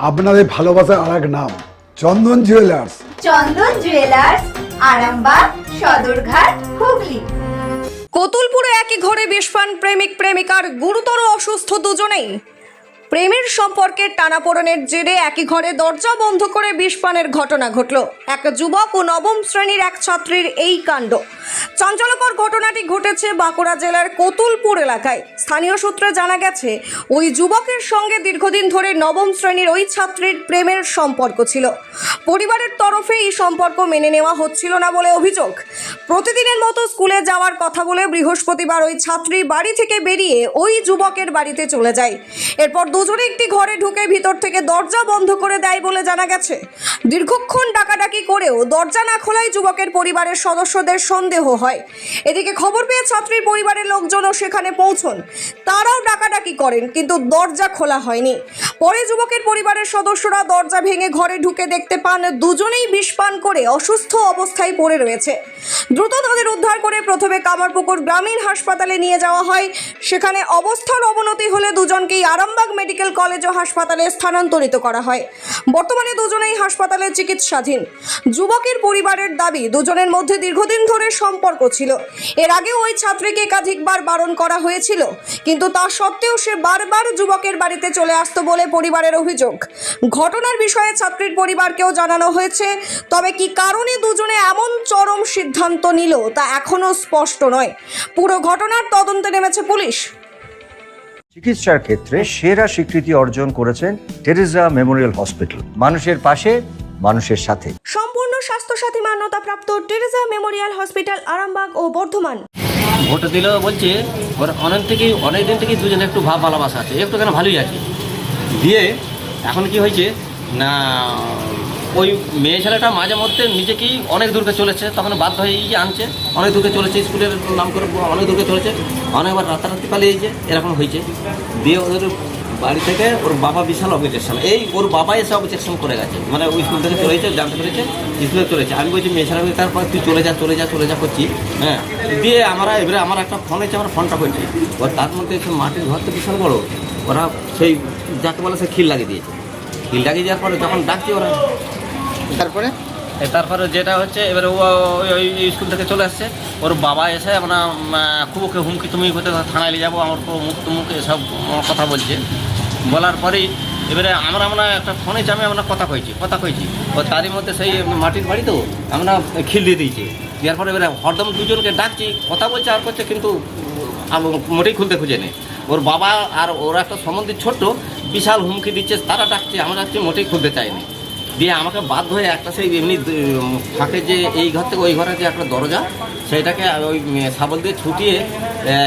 আপনাদের ভালোবাসার আর এক নাম চন্দন জুয়েলার্স। চন্দন জুয়েলার্স, আরামবাগ, সদরঘাট, হুগলি। কতুলপুরে একই ঘরে বিষ পান প্রেমিক প্রেমিকার, গুরুতর অসুস্থ দুজনেই। প্রেমের সম্পর্কের টানাপোড়েনের জেরে একই ঘরে দরজা বন্ধ করে বিষ পানের ঘটনা ঘটল। এক যুবক ও নবম শ্রেণীর এক ছাত্রীর এই কাণ্ড। চাঞ্চল্যকর ঘটনাটি ঘটেছে বাঁকুড়া জেলার কতুলপুর এলাকায়। স্থানীয় সূত্রে জানা গেছে, ওই যুবকের সঙ্গে দীর্ঘদিন ধরে নবম শ্রেণীর ওই ছাত্রীর প্রেমের সম্পর্ক ছিল। পরিবারের তরফে এই সম্পর্ক মেনে নেওয়া হচ্ছিল না বলে অভিযোগ। প্রতিদিনের মতো স্কুলে যাওয়ার কথা বলে বৃহস্পতিবার ওই ছাত্রী বাড়ি থেকে বেরিয়ে ওই যুবকের বাড়িতে চলে যায়। এরপর দুজনে একটি ঘরে ঢুকে ভিতর থেকে দরজা বন্ধ করে দেয় বলে জানা গেছে। দীর্ঘক্ষণ ডাকাডাকি করেও দরজা না খোলায় যুবকের পরিবারের সদস্যদের সন্দেহ হয়। এদিকে খবর পেয়ে ছাত্রীর পরিবারের লোকজনও সেখানে পৌঁছন। তারাও ডাকাডাকি করেন, কিন্তু দরজা খোলা হয়নি। পরে যুবকের পরিবারের সদস্যরা দরজা ভেঙে ঘরে ঢুকে দেখতে পান দুজনেই বিষ পান করে অসুস্থ অবস্থায় পড়ে রয়েছে। দ্রুত তাদের উদ্ধার করে প্রথমে কামারপুকুর গ্রামীণ হাসপাতালে নিয়ে যাওয়া হয়। সেখানে অবস্থার অবনতি হলে দুজনকেই আরামবাগ মেডিকেল কলেজ ও হাসপাতালে স্থানান্তরিত করা হয়। বর্তমানে দুজনেই হাসপাতালে চিকিৎসাধীন। যুবকের পরিবারের দাবি, দুজনের মধ্যে দীর্ঘদিন ধরে সম্পর্ক ছিল। এর আগে ওই ছাত্রীকে একাধিকবার বারণ করা হয়েছিল, কিন্তু তা সত্ত্বেও সে বারবার যুবকের বাড়িতে চলে আসতো বলে পরিবারের অভিযোগ। ঘটনার বিষয়ে ছাত্রীর পরিবারকেও জানানো হয়েছে, তবে কি কারণে দুজনে এমন চরম সিদ্ধান্ত নিল তা এখনো স্পষ্ট নয়। পুরো ঘটনার তদন্তে নেমেছে পুলিশ। চিকিৎসার ক্ষেত্রে সেরা স্বীকৃতি অর্জন করেছেন টেরেজা মেমোরিয়াল হসপিটাল। মানুষের পাশে, মানুষের সাথে। সম্পূর্ণ স্বাস্থ্যসাথী মান্যতাপ্রাপ্ত টেরেজা মেমোরিয়াল হসপিটাল, আরামবাগ ও বর্ধমান। ভোট দিল বলছে ওর অনেক দিন থেকে দুজনে একটু ভালোবাসা আছে, একটু কেন ভালোই আছে। দিয়ে এখন কি হয়েছে না, ওই মেয়ে ছেলেটা মাঝে মধ্যে নিজেকেই অনেক দূরকে চলেছে, তখন বাধ্য হয়ে এই যে আনছে, অনেক দূরকে চলেছে, স্কুলের নাম করে অনেক দূরকে চলেছে, অনেকবার রাতারাতি পালিয়েছে, এরকম হয়েছে। দিয়ে ওদের বাড়ি থেকে ওর বাবা বিশাল অবজেকশন, ওর বাবা এসে অবজেকশন করে গেছে, মানে ওই স্কুল থেকে চলেছে, জানতে পেরেছে স্কুলে চলেছে। আমি বলছি মেয়ে ছেলে, তারপর তুই চলে যা করছি। হ্যাঁ, দিয়ে এবারে আমার একটা ফোন হয়েছে, আমার ফোনটা করছি, ওর তার মধ্যে মাটির ঘর তো বিশাল বড়ো, ওরা সেই যাকে বলে সে খিল লাগিয়ে দিয়েছে। খিল লাগিয়ে দেওয়ার পরে যখন ডাকছি ওরা, তারপরে যেটা হচ্ছে এবারে ওই স্কুল থেকে চলে আসছে, ওর বাবা এসে আমরা খুব ওকে হুমকি, তুমি কোথায় থানায় নিয়ে যাবো, আমার মুখ টুমুখ এসব কথা বলছে। বলার পরেই এবারে আমরা একটা ফোনে চামে আমরা কথা কইছি, ও তারই মধ্যে সেই মাটির বাড়ি তো আমরা খিল দিয়ে দিয়েছি। দেওয়ার পরে এবারে হরদম দুজনকে ডাকছি, কথা বলছে আর করছে, কিন্তু মোটেই খুলতে খুঁজে নেই। ওর বাবা আর ওরা একটা সম্বন্ধী ছোট্ট, বিশাল হুমকি দিচ্ছে, তারা ডাকছে, আমরা ডাকছি, মোটেই খুলতে চাইনি। দিয়ে আমাকে বাধ্য হয়ে একটা সেই এমনি ফাঁকে যে এই ঘর থেকে ওই ঘরের যে একটা দরজা, সেইটাকে ওই শাবল দিয়ে ছুটিয়ে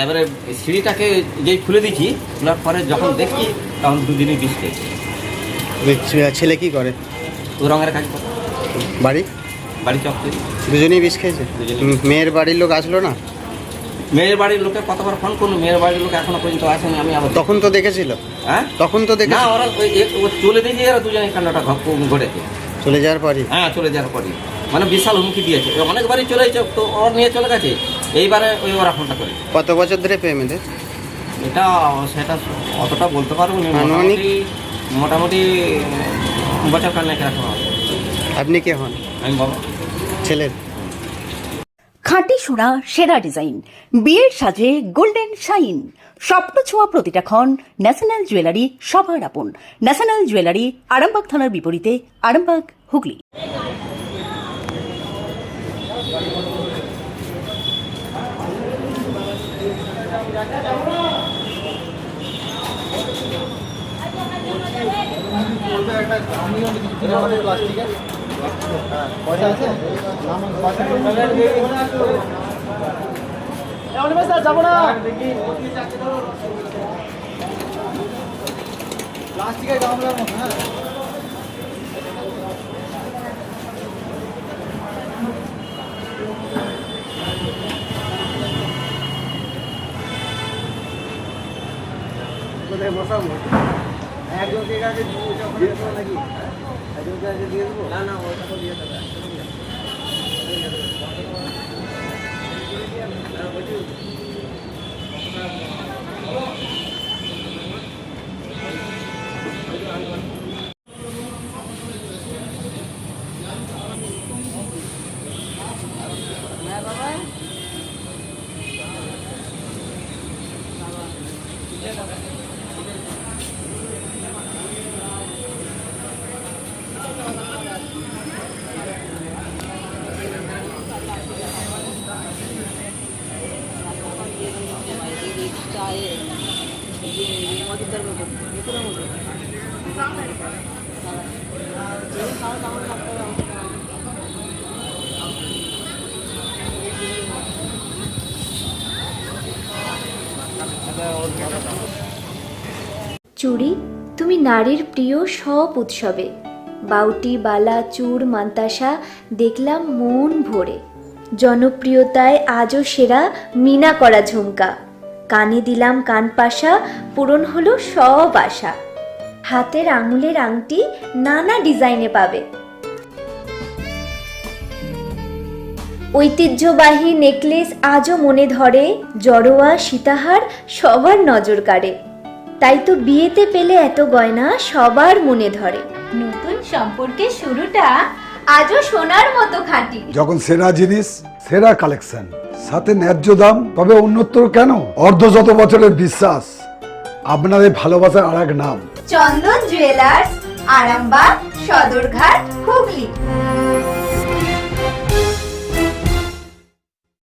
এবারে সিঁড়িটাকে যেই খুলে দিচ্ছি, খোলার পরে যখন দেখছি তখন দুদিনই বিষ খেয়েছি। ছেলে কি করে? ও রঙের কাজ করে। বাড়ি চকচুরি। দুজনেই বিষ খেয়েছে? মেয়ের বাড়ির লোক আসলো না? মেয়ের বাড়ির লোকে কতবার ফোন করলো, মেয়ের বাড়ির লোক এখনো পর্যন্ত আসেনি। আমি আবার তখন তো দেখেছিল? হ্যাঁ, তখন তো দেখে না, ওরা চলে দিয়ে এরা দুজনে কান্নাটা ঘটেছে। চলে যাওয়ার পরই? হ্যাঁ, চলে যাওয়ার পরই, মানে বিশাল হুমকি দিয়েছে। অনেকবারই চলে গেছে, তো ওর নিয়ে চলে গেছে, এইবারে ওরা ফোনটা করে। কত বছর ধরে প্রেম এদের? সেটা অতটা বলতে পারবো না, মোটামুটি বছর কান্নাকে এখন। আপনি কে হন? আমি বাবা ছেলের। খাঁটি সোনা, সেরা ডিজাইন, বিয়ের সাজে গোল্ডেন শাইন, স্বপ্ন ছোঁয়া প্রতিটা ক্ষণ। ন্যাশনাল জুয়েলারি, সবার আপন। ন্যাশনাল জুয়েলারি, আরামবাগ থানার বিপরীতে, আরামবাগ, হুগলি। যাবো না, প্লাস্টিকের গামলার মতো। হ্যাঁ, কোথায় বসাবো? একজনকে কাছে দিয়ে দেবো নাকি? একজনকে কাছে দিয়ে দেবো? না, ওইটা তো দিয়ে দেবে। চুড়ি তুমি নারীর প্রিয় সব উৎসবে, বাউটি বালা চূড় মান্তাসা দেখলাম মন ভরে। জনপ্রিয়তায় আজও সেরা মিনা করা ঝুমকা, কানে দিলাম কানপাশা, পূরণ হলো সব আশা। হাতের আঙুলের আংটি নানা ডিজাইনে পাবে, ঐতিহ্যবাহী নেকলেস আজও মনে ধরে, জড়োয়া সীতাহার সবার নজর কাড়ে। তাই তো বিয়েতে পেলে এত গয়না সবার মনে ধরে। নতুন সম্পর্কের শুরুটা আজও সোনার মতো খাঁটি। যখন সেরা জিনিস, সেরা কালেকশন, সাথে ন্যায্য দাম, তবে উন্নতর কেন? অর্ধশত বছরের বিশ্বাস, আপনাদের ভালোবাসার আর এক নাম চন্দন জুয়েলার্স, আরামবাগ, সদরঘাট, হুগলি।